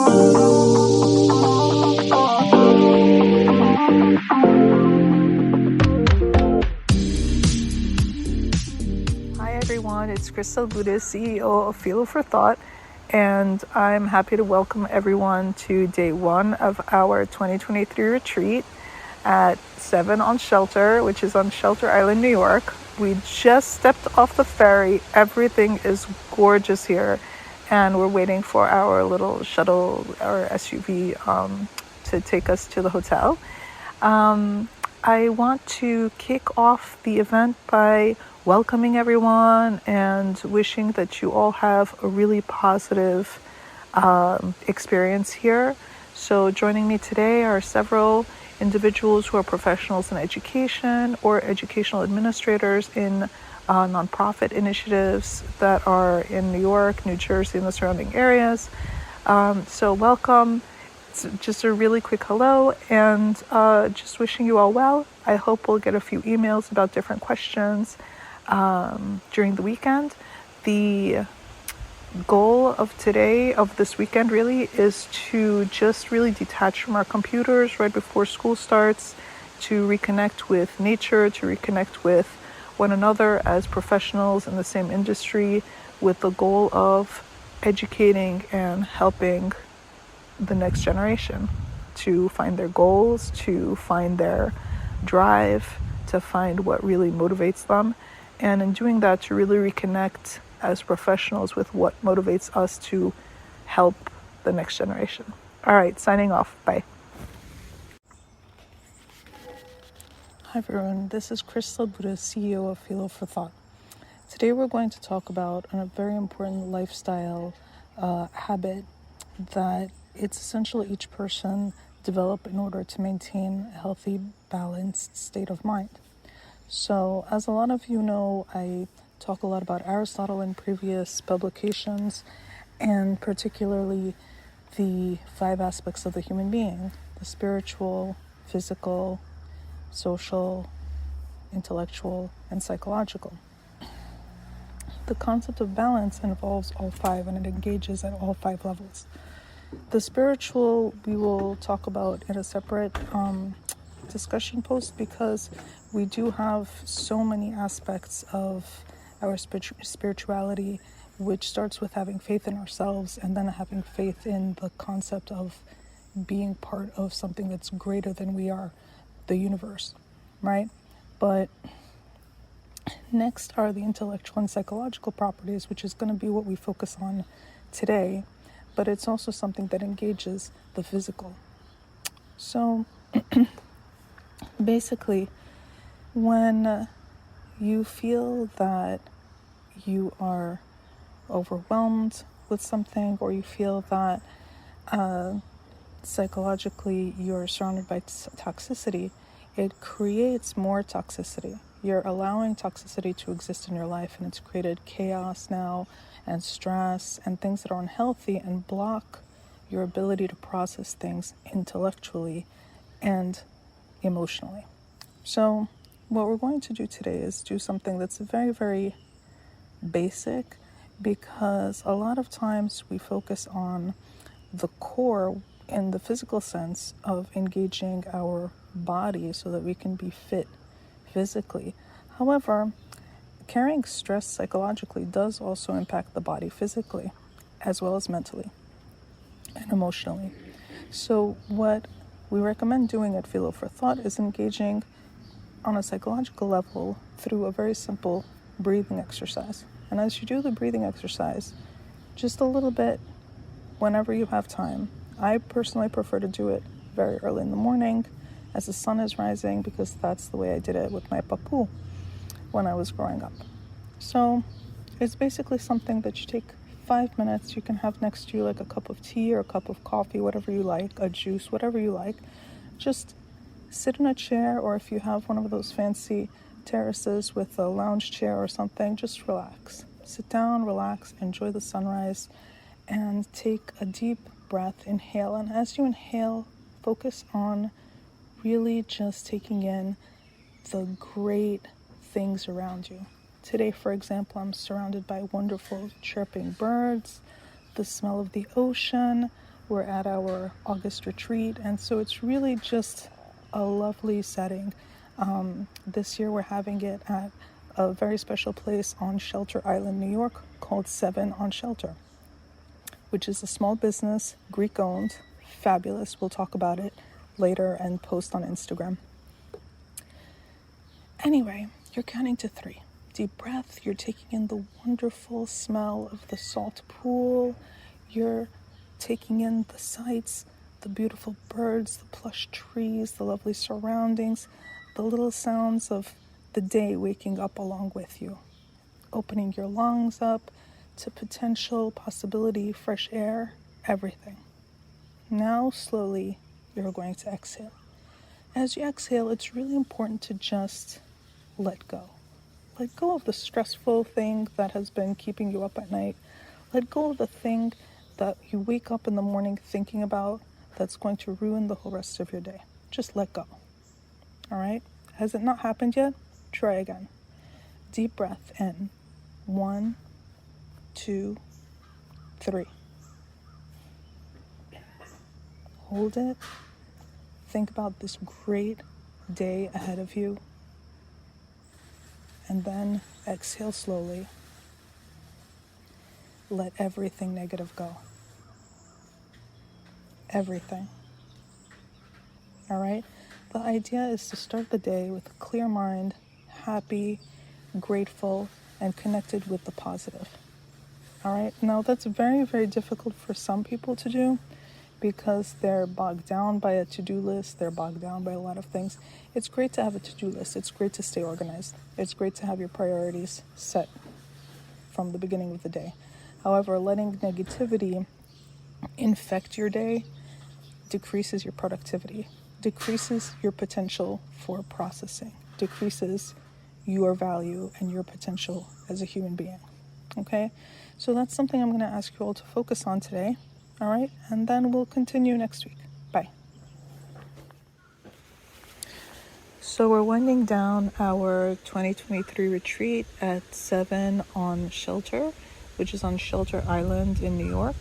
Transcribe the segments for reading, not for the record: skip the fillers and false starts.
Hi everyone, it's Crystal Buddhist, CEO of Fuel for Thought, and I'm happy to welcome everyone to day one of our 2023 retreat at 7 on Shelter, which is on Shelter Island, New York. We just stepped off the ferry. Everything is gorgeous here, and we're waiting for our little shuttle or SUV to take us to the hotel. I want to kick off the event by welcoming everyone and wishing that you all have a really positive experience here. So joining me today are several individuals who are professionals in education or educational administrators in nonprofit initiatives that are in New York, New Jersey, and the surrounding areas. So welcome. It's just a really quick hello, and just wishing you all well. I hope we'll get a few emails about different questions during the weekend. The goal of this weekend really, is to just really detach from our computers right before school starts, to reconnect with nature, to reconnect with one another as professionals in the same industry, with the goal of educating and helping the next generation to find their goals, to find their drive, to find what really motivates them, and in doing that, to really reconnect as professionals with what motivates us to help the next generation. All right, signing off. Bye. Hi everyone, this is Crystal Buddha, CEO of Fuel for Thought. Today we're going to talk about a very important lifestyle habit that it's essential each person develop in order to maintain a healthy, balanced state of mind. So, as a lot of you know, I talk a lot about Aristotle in previous publications, and particularly the 5 aspects of the human being: the spiritual, physical, social, intellectual, and psychological. The concept of balance involves all 5, and it engages at all 5 levels. The spiritual we will talk about in a separate discussion post, because we do have so many aspects of our spirituality, which starts with having faith in ourselves and then having faith in the concept of being part of something that's greater than we are, the universe, right? But next are the intellectual and psychological properties, which is going to be what we focus on today, but it's also something that engages the physical. So basically, when you feel that you are overwhelmed with something, or you feel that psychologically you're surrounded by toxicity, it creates more toxicity. You're allowing toxicity to exist in your life, and it's created chaos now and stress and things that are unhealthy and block your ability to process things intellectually and emotionally. So what we're going to do today is do something that's very, very basic, because a lot of times we focus on the core in the physical sense of engaging our body so that we can be fit physically. However, carrying stress psychologically does also impact the body physically, as well as mentally and emotionally. So what we recommend doing at Fuel for Thought is engaging on a psychological level through a very simple breathing exercise. And as you do the breathing exercise, just a little bit whenever you have time. I personally prefer to do it very early in the morning as the sun is rising, because that's the way I did it with my papu when I was growing up. So it's basically something that you take 5 minutes. You can have next to you like a cup of tea or a cup of coffee, whatever you like, a juice, whatever you like. Just sit in a chair, or if you have one of those fancy terraces with a lounge chair or something, just relax. Sit down, relax, enjoy the sunrise, and take a deep breath. Inhale, and as you inhale, focus on really just taking in the great things around you. Today, for example, I'm surrounded by wonderful chirping birds, the smell of the ocean, We're at our August retreat, and so it's really just a lovely setting. This year we're having it at a very special place on Shelter Island, New York, called 7 on Shelter, which is a small business, Greek-owned, fabulous. We'll talk about it later and post on Instagram. Anyway, you're counting to 3. Deep breath. You're taking in the wonderful smell of the salt pool. You're taking in the sights, the beautiful birds, the plush trees, the lovely surroundings, the little sounds of the day waking up along with you. Opening your lungs up to potential, possibility, fresh air, everything. Now, slowly, you're going to exhale. As you exhale, it's really important to just let go. Let go of the stressful thing that has been keeping you up at night. Let go of the thing that you wake up in the morning thinking about that's going to ruin the whole rest of your day. Just let go. All right? Has it not happened yet? Try again. Deep breath in. 1, 2, 3. Hold it. Think about this great day ahead of you. And then exhale slowly. Let everything negative go. Everything. All right? The idea is to start the day with a clear mind, happy, grateful, and connected with the positive. All right? Now, that's very, very difficult for some people to do because they're bogged down by a to-do list. They're bogged down by a lot of things. It's great to have a to-do list. It's great to stay organized. It's great to have your priorities set from the beginning of the day. However, letting negativity infect your day decreases your productivity, decreases your potential for processing, decreases your value and your potential as a human being. Okay? So that's something I'm going to ask you all to focus on today. All right? And then we'll continue next week. Bye. So we're winding down our 2023 retreat at 7 on Shelter, which is on Shelter Island in New York.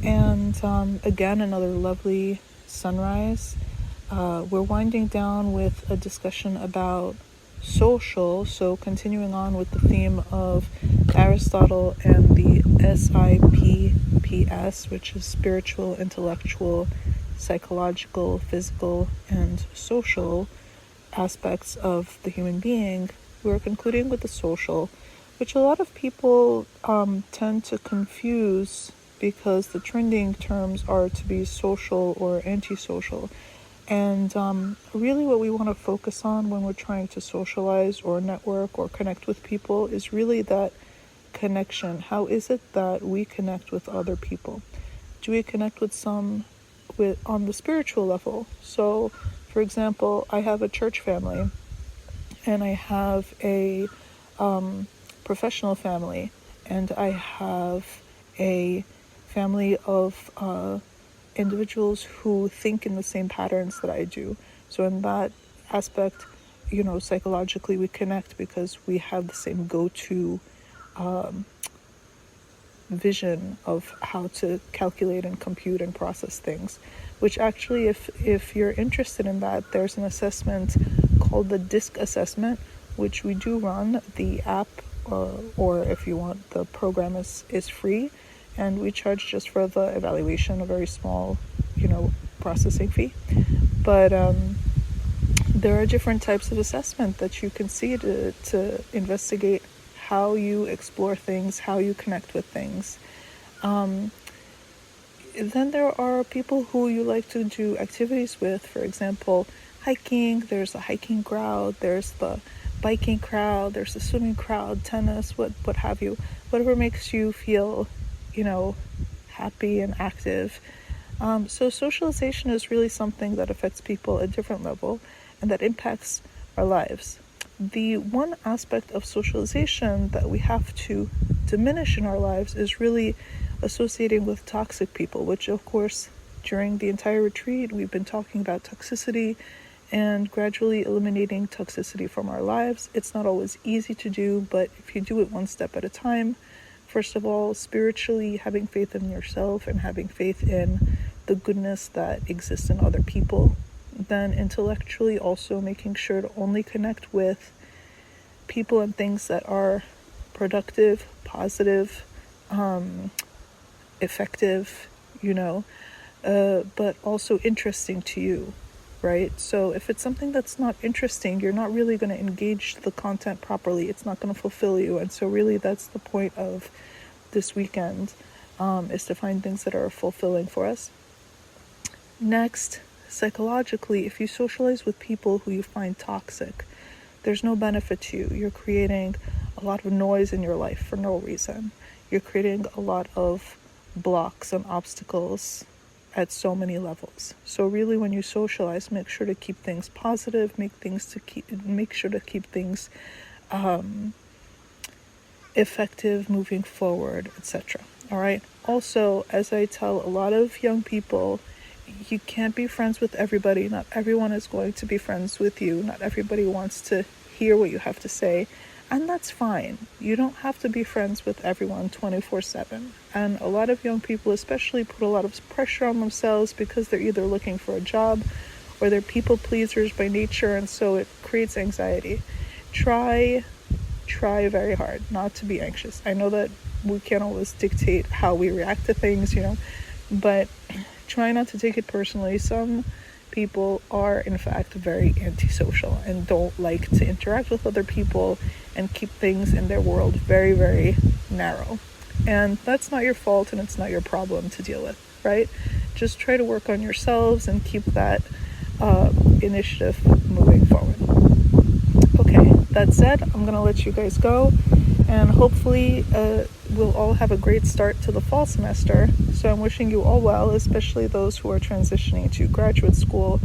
And again, another lovely sunrise. We're winding down with a discussion about social, so continuing on with the theme of Aristotle and the S.I.P.P.S, which is spiritual, intellectual, psychological, physical, and social aspects of the human being. We're concluding with the social, which a lot of people tend to confuse because the trending terms are to be social or antisocial. And really what we want to focus on when we're trying to socialize or network or connect with people is really that connection. How is it that we connect with other people? Do we connect with some on the spiritual level? So, for example, I have a church family and I have a professional family, and I have a family of individuals who think in the same patterns that I do. So in that aspect, psychologically we connect because we have the same go-to vision of how to calculate and compute and process things, which actually, if you're interested in that, there's an assessment called the DISC assessment, which we do run. The app, or if you want, the program is free, and we charge just for the evaluation a very small, processing fee. But there are different types of assessment that you can see to investigate how you explore things, how you connect with things. Then there are people who you like to do activities with. For example, hiking. There's a hiking crowd. There's the biking crowd. There's the swimming crowd, tennis, what have you. Whatever makes you feel, happy and active. So socialization is really something that affects people at a different level and that impacts our lives. The one aspect of socialization that we have to diminish in our lives is really associating with toxic people, which of course during the entire retreat we've been talking about toxicity and gradually eliminating toxicity from our lives. It's not always easy to do, but if you do it one step at a time, First of all, spiritually having faith in yourself and having faith in the goodness that exists in other people. Then intellectually also making sure to only connect with people and things that are productive, positive, effective, but also interesting to you, right? So if it's something that's not interesting, you're not really going to engage the content properly. It's not going to fulfill you. And so really that's the point of this weekend, is to find things that are fulfilling for us. Next, psychologically, if you socialize with people who you find toxic, there's no benefit to you. You're creating a lot of noise in your life for no reason. You're creating a lot of blocks and obstacles at so many levels. So really, when you socialize, make sure to keep things positive, make sure to keep things effective moving forward, etc. All right. Also, as I tell a lot of young people, you can't be friends with everybody. Not everyone is going to be friends with you. Not everybody wants to hear what you have to say. And that's fine. You don't have to be friends with everyone 24/7. And a lot of young people especially put a lot of pressure on themselves because they're either looking for a job or they're people pleasers by nature, and so it creates anxiety. Try very hard not to be anxious. I know that we can't always dictate how we react to things, but try not to take it personally. Some people are in fact very antisocial and don't like to interact with other people and keep things in their world very, very narrow. And that's not your fault and it's not your problem to deal with, right? Just try to work on yourselves and keep that initiative moving forward. Okay, that said, I'm going to let you guys go, and hopefully we'll all have a great start to the fall semester. So I'm wishing you all well, especially those who are transitioning to graduate school,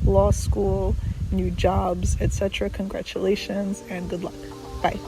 law school, new jobs, etc. Congratulations and good luck. Bye.